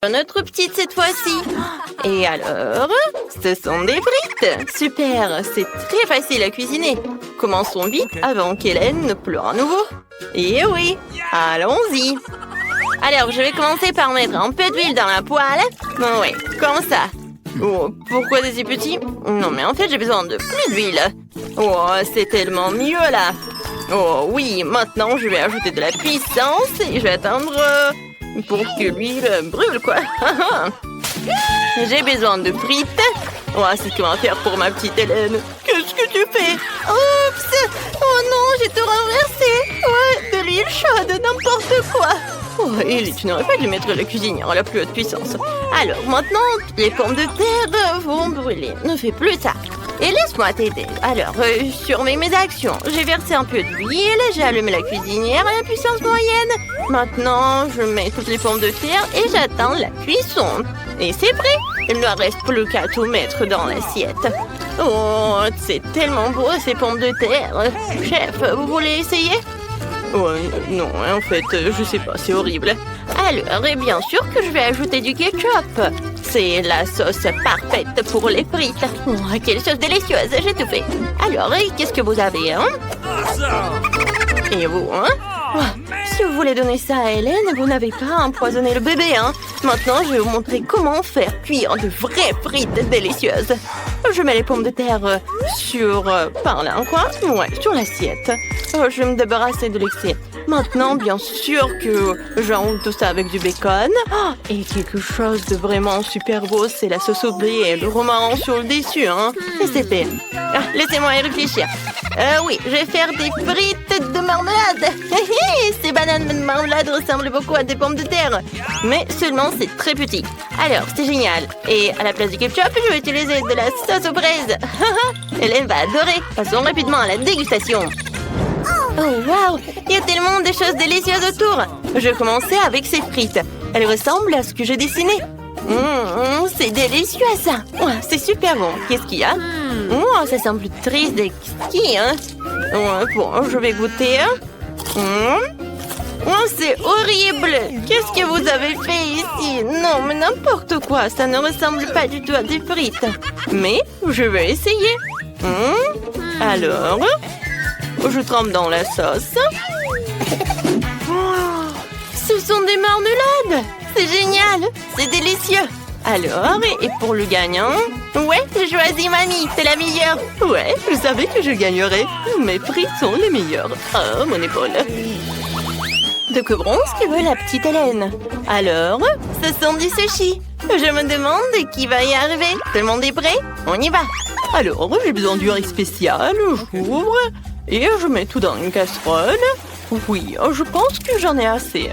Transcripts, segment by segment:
Notre petite cette fois-ci. Et alors, ce sont des frites. Super, c'est très facile à cuisiner. Commençons vite avant qu'Hélène ne pleure à nouveau. Et oui, allons-y. Alors, je vais commencer par mettre un peu d'huile dans la poêle. Oui, comme ça. Oh, pourquoi c'est si petit? Non, mais en fait, j'ai besoin de plus d'huile. Oh, c'est tellement mieux là. Oh oui, maintenant, je vais ajouter de la puissance et je vais attendre... pour que l'huile brûle, quoi. J'ai besoin de frites. Oh, c'est ce qu'on va faire pour ma petite Hélène. Qu'est-ce que tu fais? Oups! Oh non, j'ai tout renversé. Ouais, de l'huile chaude, n'importe quoi. Oh, Ellie, tu n'aurais pas dû mettre la cuisinière à la plus haute puissance. Alors, maintenant, les pommes de terre vont brûler. Ne fais plus ça. Et laisse-moi t'aider. Alors, surveille mes actions. J'ai versé un peu d'huile, j'ai allumé la cuisinière à la puissance moyenne. Maintenant, je mets toutes les pommes de terre et j'attends la cuisson. Et c'est prêt. Il ne reste plus qu'à tout mettre dans l'assiette. Oh, c'est tellement beau ces pommes de terre. Chef, vous voulez essayer? Oh, non, en fait, je sais pas, c'est horrible. Alors, et bien sûr que je vais ajouter du ketchup. C'est la sauce parfaite pour les frites. Oh, quelle sauce délicieuse, j'ai tout fait. Alors, et qu'est-ce que vous avez, hein? Et vous, hein? Oh, si vous voulez donner ça à Hélène, vous n'avez pas à empoisonner le bébé, hein? Maintenant, je vais vous montrer comment faire cuire de vraies frites délicieuses. Je mets les pommes de terre sur... par là, quoi? Ouais, sur l'assiette. Je vais me débarrasser de l'excès. Maintenant, bien sûr que j'enroule tout ça avec du bacon. Oh, et quelque chose de vraiment super beau, c'est la sauce au blé et le romarin sur le dessus, hein? Et c'est fait. Ah, laissez-moi y réfléchir. Oui, je vais faire des frites de marmelade. Ces bananes de marmelade ressemblent beaucoup à des pommes de terre. Mais seulement c'est très petit. Alors, c'est génial. Et à la place du ketchup, je vais utiliser de la sauce aux fraises. Hélène va adorer. Passons rapidement à la dégustation. Oh, waouh! Il y a tellement de choses délicieuses autour. Je vais commencer avec ces frites. Elles ressemblent à ce que j'ai dessiné. C'est délicieux, ça. Oh, c'est super bon. Qu'est-ce qu'il y a? Oh, ça semble triste et exquis, hein? Bon, je vais goûter. Oh, c'est horrible! Qu'est-ce que vous avez fait ici? Non, mais n'importe quoi. Ça ne ressemble pas du tout à des frites. Mais je vais essayer. Alors... je trempe dans la sauce. Oh, ce sont des marmelades. C'est génial. C'est délicieux. Alors, et pour le gagnant? Ouais, j'ai choisi mamie. C'est la meilleure. Ouais, je savais que je gagnerais. Mes frites sont les meilleures. Oh, mon épaule. De que bronze que veut la petite Hélène? Alors, ce sont du sushi. Je me demande qui va y arriver. Tout le monde est prêt? On y va. Alors, j'ai besoin du riz spécial. J'ouvre. Et je mets tout dans une casserole. Oui, je pense que j'en ai assez.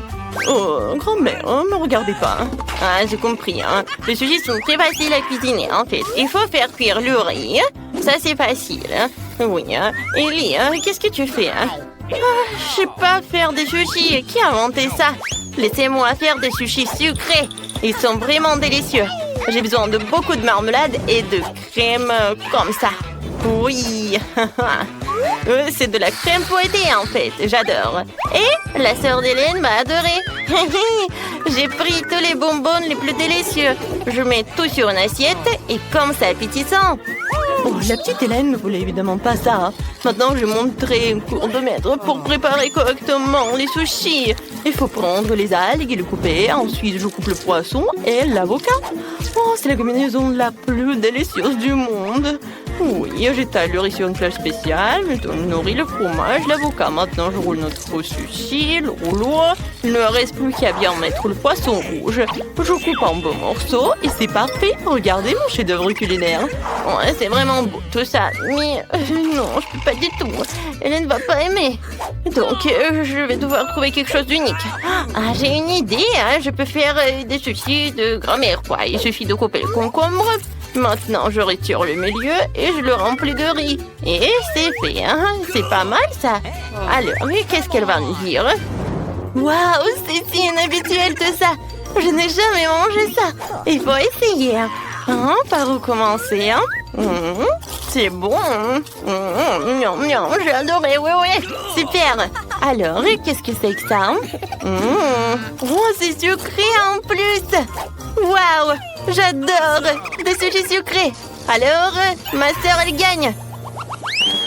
Oh, grand-mère, ne me regardez pas. Ah, j'ai compris. Hein. Les sushis sont très faciles à cuisiner, en fait. Il faut faire cuire le riz. Ça, c'est facile. Hein. Oui. Hein. Ellie, hein, qu'est-ce que tu fais? Hein? Je sais pas faire des sushis. Qui a inventé ça? Laissez-moi faire des sushis sucrés. Ils sont vraiment délicieux. J'ai besoin de beaucoup de marmelade et de crème comme ça. Oui. C'est de la crème fouettée en fait, j'adore. Et la sœur d'Hélène va adorer. J'ai pris tous les bonbons les plus délicieux. Je mets tout sur une assiette et comme c'est appétissant. Oh, la petite Hélène ne voulait évidemment pas ça. Maintenant, je vais montrer un cours de maître pour préparer correctement les sushis. Il faut prendre les algues et les couper. Ensuite, je coupe le poisson et l'avocat. Oh, c'est la combinaison la plus délicieuse du monde. Oui, j'étale le riz sur une plage spéciale, je nourris le fromage, l'avocat. Maintenant, je roule notre sushi, le rouleau. Il ne reste plus qu'à bien mettre le poisson rouge. Je coupe en beaux morceaux et c'est parfait. Regardez mon chef-d'œuvre culinaire. Ouais, c'est vraiment beau tout ça, mais non, je peux pas du tout. Elle ne va pas aimer. Donc, je vais devoir trouver quelque chose d'unique. Ah, j'ai une idée, hein. Je peux faire des sushis de grand-mère, quoi. Il suffit de couper le concombre. Maintenant, je retire le milieu et je le remplis de riz. Et c'est fait, hein? C'est pas mal, ça. Alors, qu'est-ce qu'elle va me dire? Waouh, c'est si inhabituel tout ça. Je n'ai jamais mangé ça. Il faut essayer. Hein? Par où commencer, hein? C'est bon. Miam, miam, j'ai adoré, oui. Super. Alors, qu'est-ce que c'est que ça? Oh, c'est sucré en plus. Waouh! J'adore! Des sushis sucrés! Alors, ma sœur, elle gagne!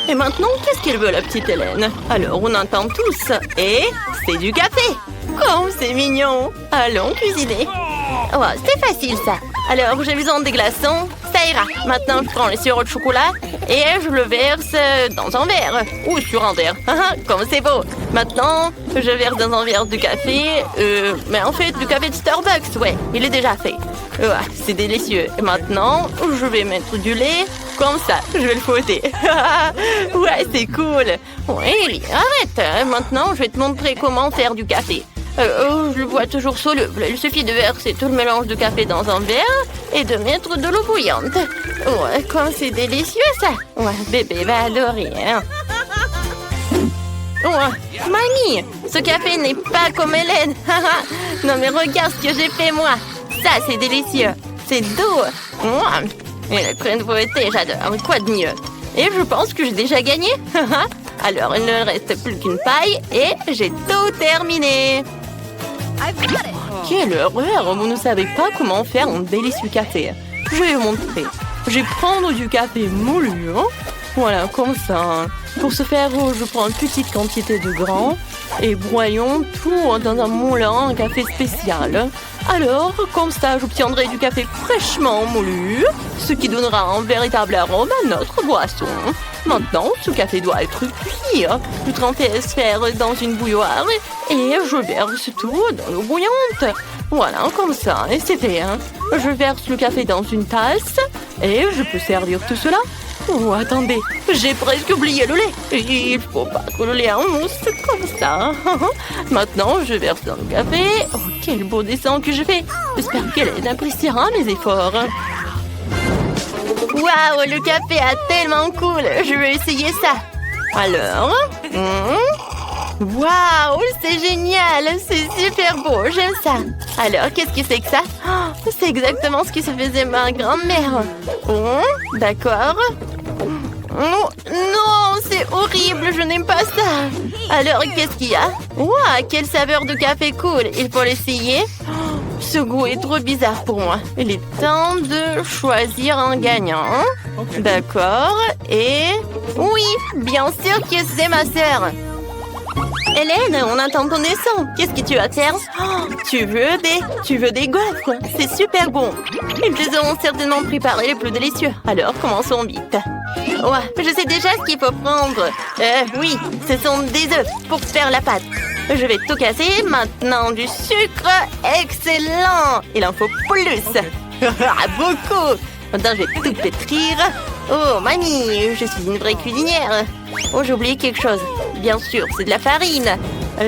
Et maintenant, qu'est-ce qu'elle veut, la petite Hélène? Alors, on entend tous. Et c'est du café! Oh, c'est mignon! Allons cuisiner! Oh, c'est facile, ça! Alors, j'ai besoin des glaçons. Ça ira. Maintenant, je prends le sirop de chocolat et je le verse dans un verre. Ou sur un verre. Comme c'est beau. Maintenant, je verse dans un verre de café. Mais en fait, du café de Starbucks, ouais. Il est déjà fait. C'est délicieux. Et maintenant, je vais mettre du lait. Comme ça, je vais le fouetter. Ouais, c'est cool. Ouais, Ellie, arrête. Maintenant, je vais te montrer comment faire du café. Je le vois toujours soluble. Il suffit de verser tout le mélange de café dans un verre et de mettre de l'eau bouillante. Ouais, comme c'est délicieux, ça. Ouais, bébé va adorer, hein. Ouais, mamie, ce café n'est pas comme Hélène. Non, mais regarde ce que j'ai fait, moi. Ça, c'est délicieux. C'est doux. Et le train de fouetter, j'adore. Quoi de mieux? Et je pense que j'ai déjà gagné. Alors, il ne reste plus qu'une paille et j'ai tout terminé. Quelle horreur! Vous ne savez pas comment faire un délicieux café. Je vais vous montrer. Je vais prendre du café moulu. Voilà, comme ça. Pour ce faire, je prends une petite quantité de grains et broyons tout dans un moulin à café spécial. Alors, comme ça, j'obtiendrai du café fraîchement moulu, ce qui donnera un véritable arôme à notre boisson. Maintenant, ce café doit être cuit. Je transfère dans une bouilloire et je verse tout dans l'eau bouillante. Voilà, comme ça, et c'est fait. Je verse le café dans une tasse et je peux servir tout cela. Oh, attendez, j'ai presque oublié le lait. Il faut pas que le lait en mousse comme ça. Maintenant, je verse dans le café. Oh, quel beau dessin que je fais. J'espère qu'elle appréciera mes efforts. Waouh, le café est tellement cool. Je vais essayer ça. Alors, waouh, c'est génial. C'est super beau, j'aime ça. Alors, qu'est-ce que c'est que ça? C'est exactement ce que se faisait ma grand-mère. D'accord. Non, c'est horrible, je n'aime pas ça. Alors, qu'est-ce qu'il y a? Waouh, quelle saveur de café cool. Il faut l'essayer. Ce goût est trop bizarre pour moi. Il est temps de choisir un gagnant. D'accord. Et... oui, bien sûr que c'est ma sœur. Hélène, on entend ton dessin. Qu'est-ce que tu vas faire? Tu veux des gaufres? C'est super bon. Ils les auront certainement préparés les plus délicieux. Alors, commençons vite. Ouais, je sais déjà ce qu'il faut prendre. Oui, ce sont des œufs pour faire la pâte. Je vais tout casser. Maintenant, du sucre. Excellent. Il en faut plus. Beaucoup. Maintenant, je vais tout pétrir. Oh, mamie, je suis une vraie cuisinière. Oh, j'ai oublié quelque chose. Bien sûr, c'est de la farine.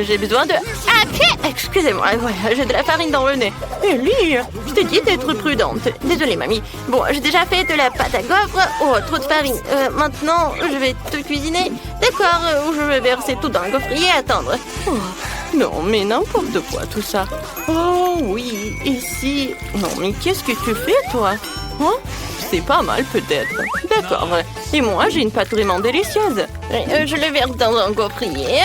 J'ai besoin de... Ah, excusez-moi, ouais, j'ai de la farine dans le nez. Ellie, je t'ai dit d'être prudente. Désolée, mamie. Bon, j'ai déjà fait de la pâte à gaufres. Oh, trop de farine. Maintenant, je vais tout cuisiner. D'accord, je vais verser tout dans le gaufrier et attendre. Oh, non, mais n'importe quoi, tout ça. Oh, oui, ici... Non, mais qu'est-ce que tu fais, toi? Hein? C'est pas mal, peut-être. D'accord. Et moi, j'ai une pâte vraiment délicieuse. Je le verse dans un gaufrier.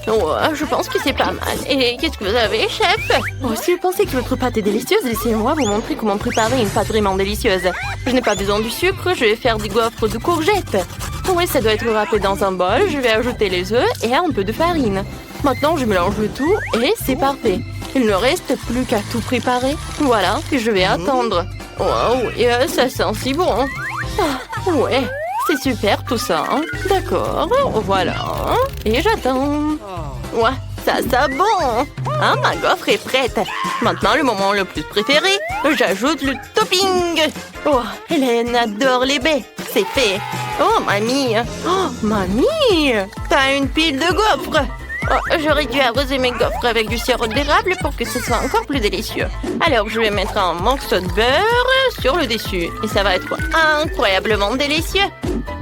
Oh, je pense que c'est pas mal. Et qu'est-ce que vous avez, chef? Oh, si vous pensez que votre pâte est délicieuse, laissez-moi vous montrer comment préparer une pâte vraiment délicieuse. Je n'ai pas besoin du sucre, je vais faire des gaufres de courgettes. Oui, ça doit être râpé dans un bol. Je vais ajouter les œufs et un peu de farine. Maintenant, je mélange le tout et c'est parfait. Il ne reste plus qu'à tout préparer. Voilà, et je vais attendre. Wow, et ça sent si bon. Ah, ouais, c'est super tout ça. D'accord, voilà. Et j'attends. Ouais, ça sent bon. Hein, ma gaufre est prête. Maintenant, le moment le plus préféré, j'ajoute le topping. Oh, Hélène adore les baies. C'est fait. Oh, mamie. Oh, mamie. T'as une pile de gaufres. Oh, j'aurais dû arroser mes gaufres avec du sirop d'érable pour que ce soit encore plus délicieux. Alors, je vais mettre un morceau de beurre sur le dessus. Et ça va être incroyablement délicieux.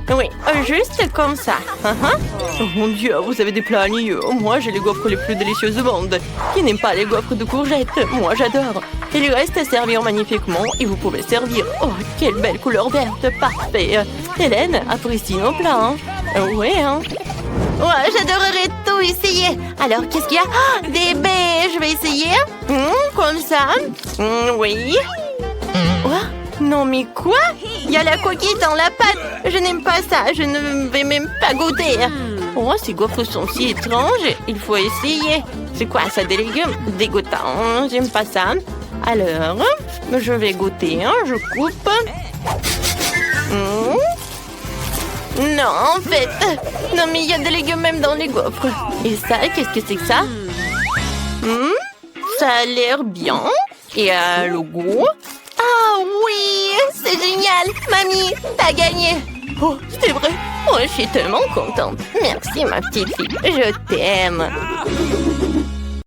Oui, juste comme ça. Oh mon Dieu, vous avez des plats ennuyeux. Moi, j'ai les gaufres les plus délicieuses au monde. Qui n'aime pas les gaufres de courgettes? Moi, j'adore. Il reste à servir magnifiquement et vous pouvez servir. Oh, quelle belle couleur verte. Parfait. Hélène, apprécie nos plats. Ouais, hein. Ouais, j'adorerais tout essayer. Alors, qu'est-ce qu'il y a? Des baies, je vais essayer. Comme ça. Oui. Quoi? Non mais quoi? Il y a la coquille dans la pâte. Je n'aime pas ça. Je ne vais même pas goûter. Oh, ces gaufres sont si étranges. Il faut essayer. C'est quoi ça, des légumes? Dégoûtant. J'aime pas ça. Alors, je vais goûter. Je coupe. Non, en fait. Non, mais il y a des légumes même dans les gaufres. Et ça, qu'est-ce que c'est que ça? Ça a l'air bien. Et le goût? Ah oui, c'est génial. Mamie, t'as gagné. Oh, c'est vrai. Oh, je suis tellement contente. Merci, ma petite fille. Je t'aime.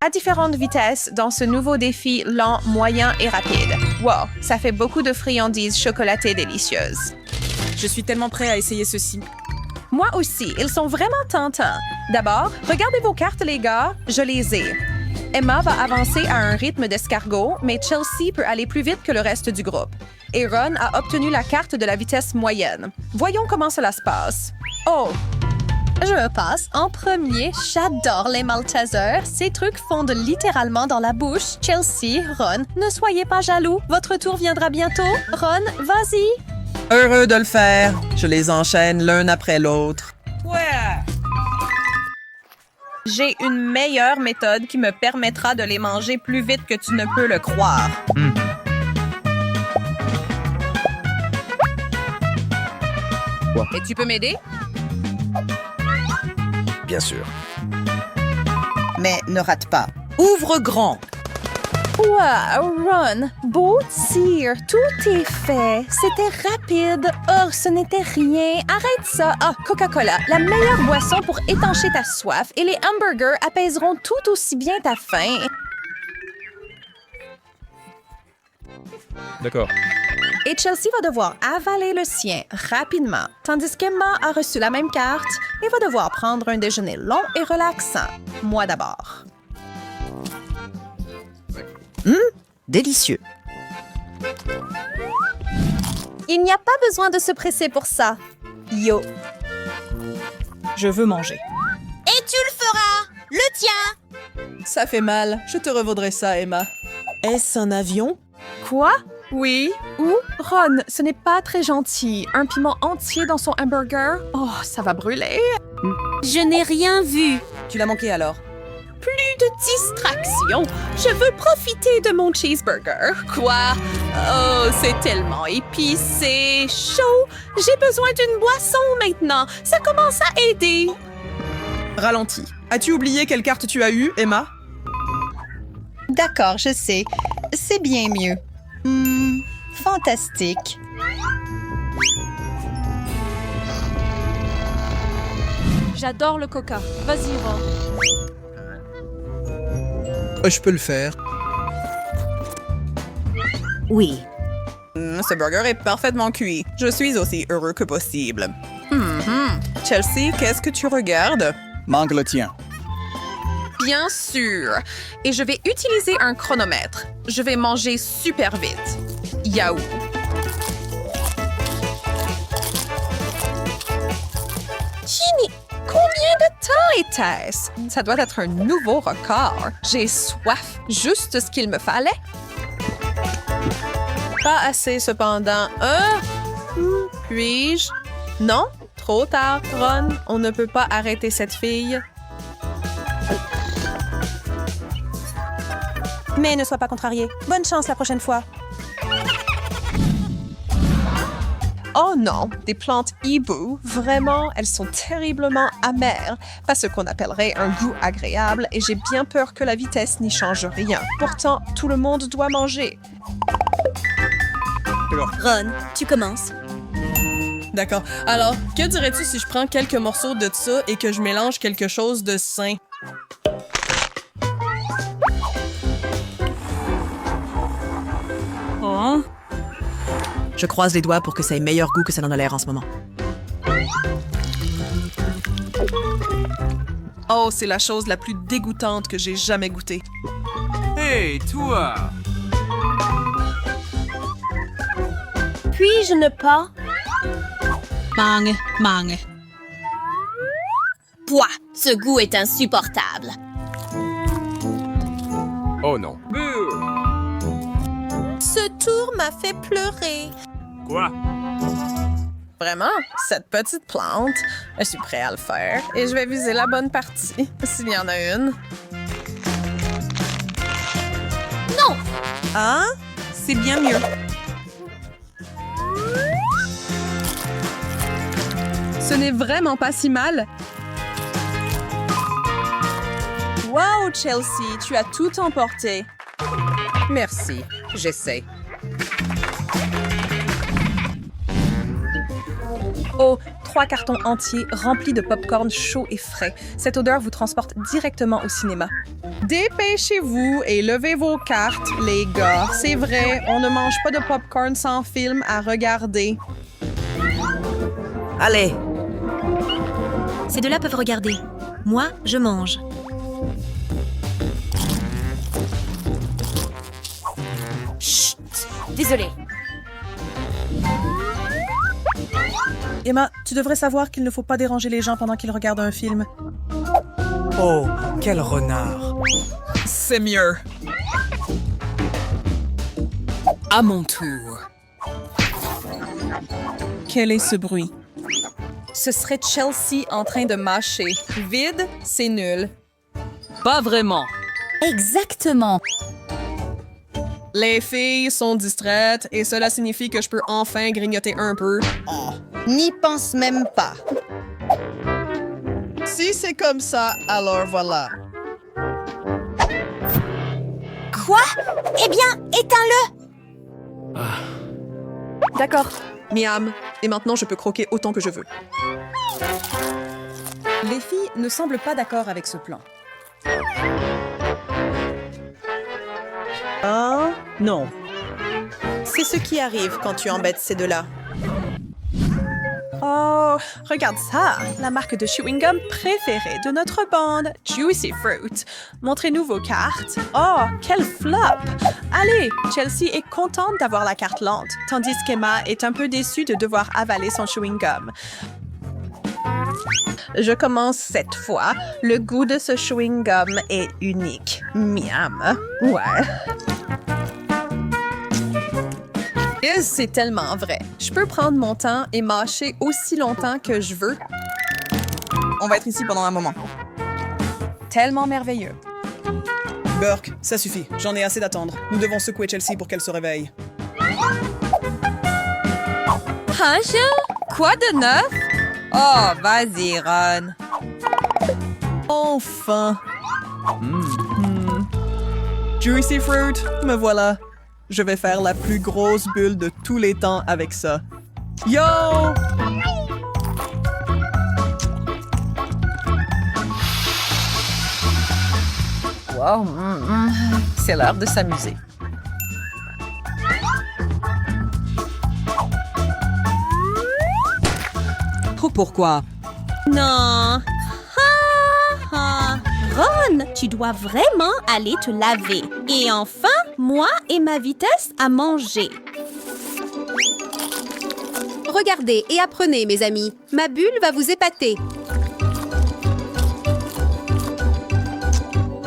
À différentes vitesses dans ce nouveau défi lent, moyen et rapide. Wow, ça fait beaucoup de friandises chocolatées délicieuses. Je suis tellement prêt à essayer ceci. Moi aussi, ils sont vraiment tentants. D'abord, regardez vos cartes, les gars. Je les ai. Emma va avancer à un rythme d'escargot, mais Chelsea peut aller plus vite que le reste du groupe. Et Ron a obtenu la carte de la vitesse moyenne. Voyons comment cela se passe. Oh! Je passe en premier. J'adore les Maltesers. Ces trucs fondent littéralement dans la bouche. Chelsea, Ron, ne soyez pas jaloux. Votre tour viendra bientôt. Ron, vas-y. Heureux de le faire. Je les enchaîne l'un après l'autre. J'ai une meilleure méthode qui me permettra de les manger plus vite que tu ne peux le croire. Et tu peux m'aider? Bien sûr. Mais ne rate pas. Ouvre grand. Wow, Ron, beau tir. Tout est fait. C'était rapide. Oh, ce n'était rien. Arrête ça. Ah, Coca-Cola, la meilleure boisson pour étancher ta soif et les hamburgers apaiseront tout aussi bien ta faim. D'accord. Et Chelsea va devoir avaler le sien rapidement, tandis qu'Emma a reçu la même carte et va devoir prendre un déjeuner long et relaxant. Moi d'abord. Délicieux. Il n'y a pas besoin de se presser pour ça. Yo. Je veux manger. Et tu le feras! Le tien! Ça fait mal. Je te revaudrai ça, Emma. Est-ce un avion? Quoi? Oui? Où? Ron, ce n'est pas très gentil. Un piment entier dans son hamburger? Oh, ça va brûler. Je n'ai rien vu. Tu l'as manqué alors? Plus de distraction. Je veux profiter de mon cheeseburger. Quoi? Oh, c'est tellement épicé, chaud. J'ai besoin d'une boisson maintenant. Ça commence à aider. Ralenti. As-tu oublié quelle carte tu as eue, Emma? D'accord, je sais. C'est bien mieux. Fantastique. J'adore le coca. Vas-y, Ron. Je peux le faire. Oui. Ce burger est parfaitement cuit. Je suis aussi heureux que possible. Chelsea, qu'est-ce que tu regardes? Manque le tien. Bien sûr. Et je vais utiliser un chronomètre. Je vais manger super vite. Yahoo! Ginny, combien de temps était-ce? Ça doit être un nouveau record. J'ai soif. Juste ce qu'il me fallait. Pas assez, cependant. Puis-je? Non? Trop tard, Ron. On ne peut pas arrêter cette fille. Mais ne sois pas contrarié. Bonne chance la prochaine fois. Oh non, des plantes hibou, vraiment, elles sont terriblement amères, pas ce qu'on appellerait un goût agréable, et j'ai bien peur que la vitesse n'y change rien. Pourtant, tout le monde doit manger. Ron, tu commences. D'accord. Alors, que dirais-tu si je prends quelques morceaux de ça et que je mélange quelque chose de sain? Oh? Je croise les doigts pour que ça ait meilleur goût que ça n'en a l'air en ce moment. Oh, c'est la chose la plus dégoûtante que j'ai jamais goûtée. Hey, toi! Puis-je ne pas? Mang, mang. Pouah, ce goût est insupportable. Oh non. Ce tour m'a fait pleurer. Quoi? Vraiment? Cette petite plante? Je suis prêt à le faire. Et je vais viser la bonne partie, s'il y en a une. Non! Ah, c'est bien mieux. Ce n'est vraiment pas si mal. Wow, Chelsea, tu as tout emporté. Merci, j'essaie. Oh, 3 cartons entiers remplis de pop-corn chaud et frais. Cette odeur vous transporte directement au cinéma. Dépêchez-vous et levez vos cartes, les gars. C'est vrai, on ne mange pas de pop-corn sans film à regarder. Allez, Ces deux-là peuvent regarder. Moi, je mange. Chut! Désolée. Emma, tu devrais savoir qu'il ne faut pas déranger les gens pendant qu'ils regardent un film. Oh, quel renard! c'est mieux. À mon tour. Quel est ce bruit? Ce serait Chelsea en train de mâcher. Vide, c'est nul. Pas vraiment. Exactement. Les filles sont distraites et cela signifie que je peux enfin grignoter un peu. N'y pense même pas. Si c'est comme ça, alors voilà. Quoi? Eh bien, éteins-le! D'accord. Miam. Et maintenant, je peux croquer autant que je veux. Les filles ne semblent pas d'accord avec ce plan. Ah, non. C'est ce qui arrive quand tu embêtes ces deux-là. Oh, regarde ça! La marque de chewing-gum préférée de notre bande, Juicy Fruit. Montrez-nous vos cartes. Oh, quel flop! Allez, Chelsea est contente d'avoir la carte lente, tandis qu'Emma est un peu déçue de devoir avaler son chewing-gum. Je commence cette fois. Le goût de ce chewing-gum est unique. Miam! Ouais. Et c'est tellement vrai. Je peux prendre mon temps et mâcher aussi longtemps que je veux. On va être ici pendant un moment. Tellement merveilleux. Burke, ça suffit. J'en ai assez d'attendre. Nous devons secouer Chelsea pour qu'elle se réveille. Quoi de neuf? Oh, vas-y, Ron. Enfin! Juicy Fruit, me voilà. Je vais faire la plus grosse bulle de tous les temps avec ça. Yo! Wow, c'est l'heure de s'amuser. Pourquoi? Non. Ron, tu dois vraiment aller te laver. Et enfin, moi et ma vitesse à manger. Regardez et apprenez, mes amis. Ma bulle va vous épater.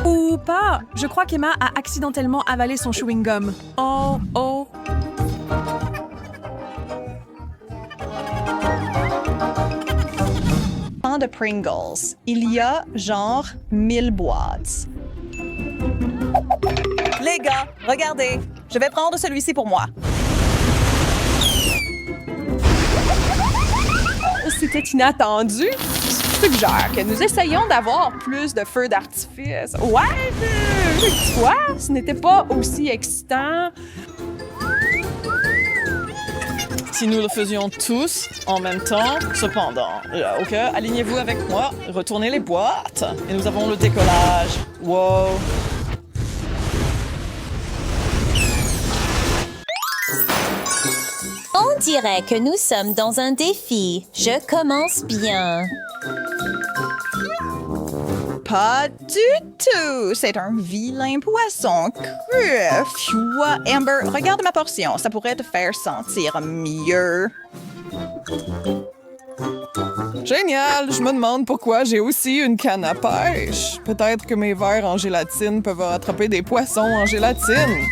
Ou pas. Je crois qu'Emma a accidentellement avalé son chewing-gum. Oh, oh. De Pringles. Il y a genre 1000 boîtes. Les gars, regardez. Je vais prendre celui-ci pour moi. C'était inattendu. Je suggère que nous essayions d'avoir plus de feux d'artifice. Ouais, tu vois, ce n'était pas aussi excitant. Si nous le faisions tous en même temps, cependant. OK, alignez-vous avec moi, retournez les boîtes. Et nous avons le décollage. Wow! On dirait que nous sommes dans un défi. Je commence bien. Pas du tout. C'est un vilain poisson cru. Pfiou. Amber, regarde ma portion. Ça pourrait te faire sentir mieux. Génial! Je me demande pourquoi j'ai aussi une canne à pêche. Peut-être que mes verres en gélatine peuvent attraper des poissons en gélatine.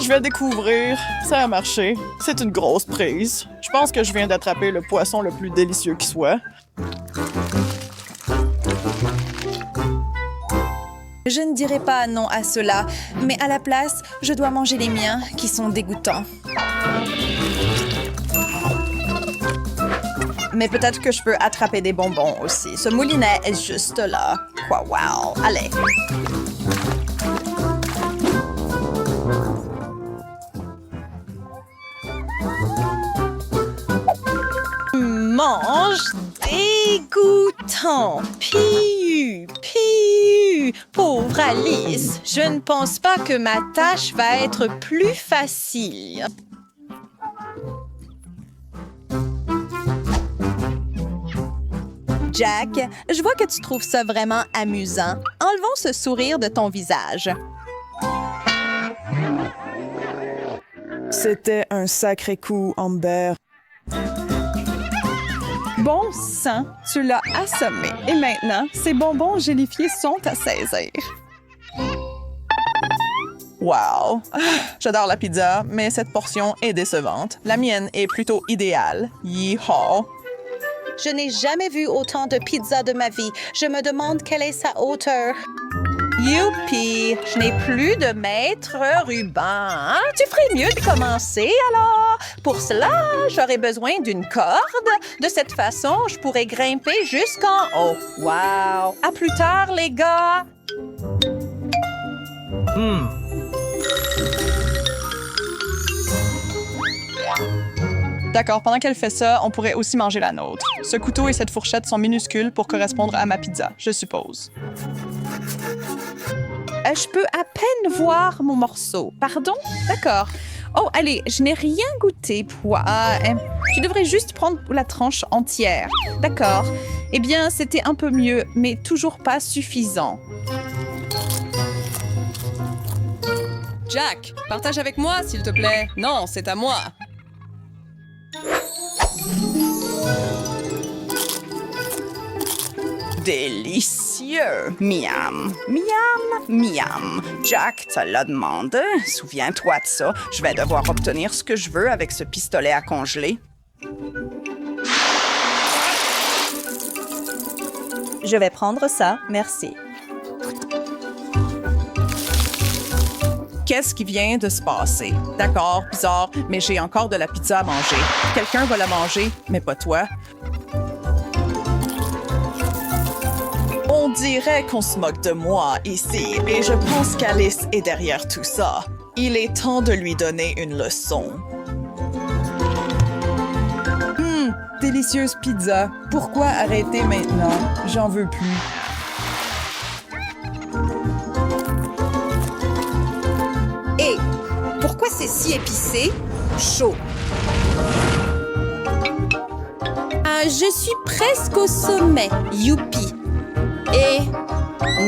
Je vais découvrir. Ça a marché. C'est une grosse prise. Je pense que je viens d'attraper le poisson le plus délicieux qui soit. Je ne dirais pas non à cela, mais à la place, je dois manger les miens, qui sont dégoûtants. Mais peut-être que je peux attraper des bonbons aussi. Ce moulinet est juste là. Quoi, wow. Allez. Mange dégoûtant. Piu, piu. Pauvre Alice, je ne pense pas que ma tâche va être plus facile. Jack, je vois que tu trouves ça vraiment amusant. Enlevons ce sourire de ton visage. C'était un sacré coup, Amber. Bon sang, tu l'as assommé. Et maintenant, ces bonbons gélifiés sont à saisir. Wow! J'adore la pizza, mais cette portion est décevante. La mienne est plutôt idéale. Yeehaw! Je n'ai jamais vu autant de pizza de ma vie. Je me demande quelle est sa hauteur. Youpi! Je n'ai plus de maître ruban. Tu ferais mieux de commencer, alors. Pour cela, j'aurais besoin d'une corde. De cette façon, je pourrais grimper jusqu'en haut. Wow! À plus tard, les gars! D'accord, pendant qu'elle fait ça, on pourrait aussi manger la nôtre. Ce couteau et cette fourchette sont minuscules pour correspondre à ma pizza, je suppose. Je peux à peine voir mon morceau. Pardon? D'accord. Oh, allez, je n'ai rien goûté. Tu devrais juste prendre la tranche entière. D'accord. Eh bien, c'était un peu mieux, mais toujours pas suffisant. Jack, partage avec moi, s'il te plaît. Non, c'est à moi. Délicieux! Miam, miam, miam. Jack te l'a demandé. Souviens-toi de ça. Je vais devoir obtenir ce que je veux avec ce pistolet à congeler. Je vais prendre ça, merci. Qu'est-ce qui vient de se passer? D'accord, bizarre, mais j'ai encore de la pizza à manger. Quelqu'un va la manger, mais pas toi. On dirait qu'on se moque de moi ici, et je pense qu'Alice est derrière tout ça. Il est temps de lui donner une leçon. Délicieuse pizza. Pourquoi arrêter maintenant? J'en veux plus. Hé, pourquoi c'est si épicé? Chaud. Je suis presque au sommet, youpi. Et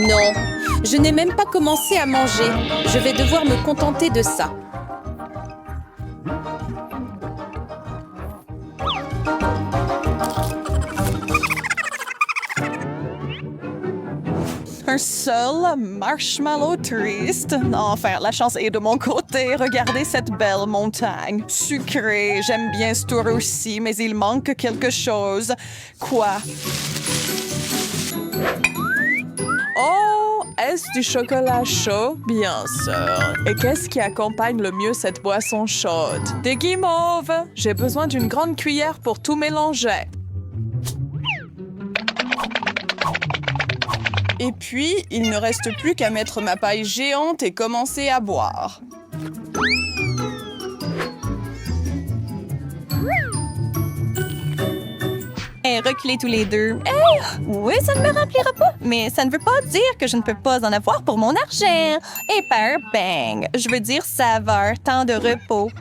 non, je n'ai même pas commencé à manger. Je vais devoir me contenter de ça. Un seul marshmallow triste. Enfin, la chance est de mon côté. Regardez cette belle montagne. Sucrée, j'aime bien ce tour aussi, mais il manque quelque chose. Quoi? Oh, est-ce du chocolat chaud? Bien sûr. Et qu'est-ce qui accompagne le mieux cette boisson chaude? Des guimauves. J'ai besoin d'une grande cuillère pour tout mélanger. Et puis, il ne reste plus qu'à mettre ma paille géante et commencer à boire. Et reculez tous les deux. Oui, ça ne me remplira pas, mais ça ne veut pas dire que je ne peux pas en avoir pour mon argent. Et par bang, je veux dire saveur, temps de repos.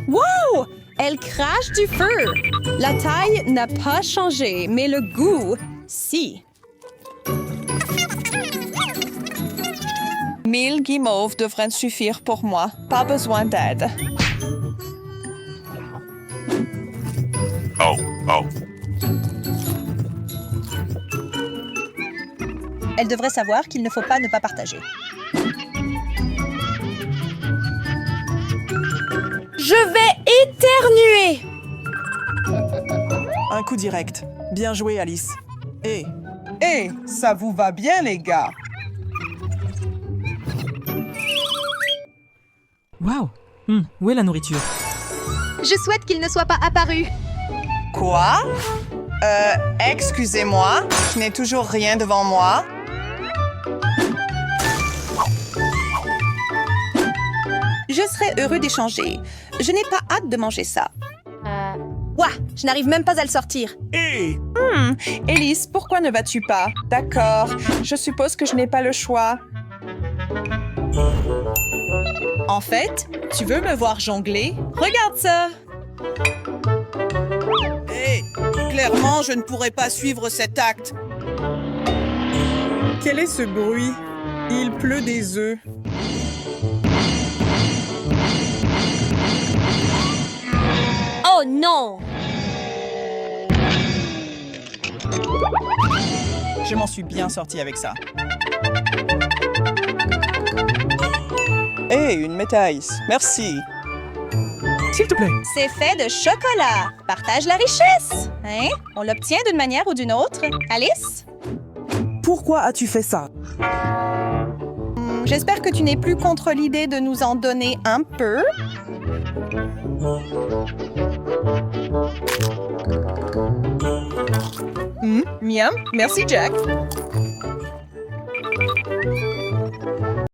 Wow! Elle crache du feu. La taille n'a pas changé, mais le goût, si. 1000 guimauves devraient suffire pour moi. Pas besoin d'aide. Elle devrait savoir qu'il ne faut pas ne pas partager. Je vais éternuer. Un coup direct. Bien joué, Alice. Et Ça vous va bien, les gars? Waouh. Où est la nourriture? Je souhaite qu'il ne soit pas apparu. Quoi? Excusez-moi, je n'ai toujours rien devant moi. Je serais heureux d'échanger. Je n'ai pas hâte de manger ça. Ouah, je n'arrive même pas à le sortir. Élise, pourquoi ne vas-tu pas? D'accord, je suppose que je n'ai pas le choix. En fait, tu veux me voir jongler? Regarde ça! Clairement, je ne pourrais pas suivre cet acte. Quel est ce bruit? Il pleut des œufs. Oh non! je m'en suis bien sorti avec ça. Hé, une médaille. Merci. S'il te plaît. C'est fait de chocolat. Partage la richesse. Hein? On l'obtient d'une manière ou d'une autre. Alice? Pourquoi as-tu fait ça? J'espère que tu n'es plus contre l'idée de nous en donner un peu. Miam, merci Jack.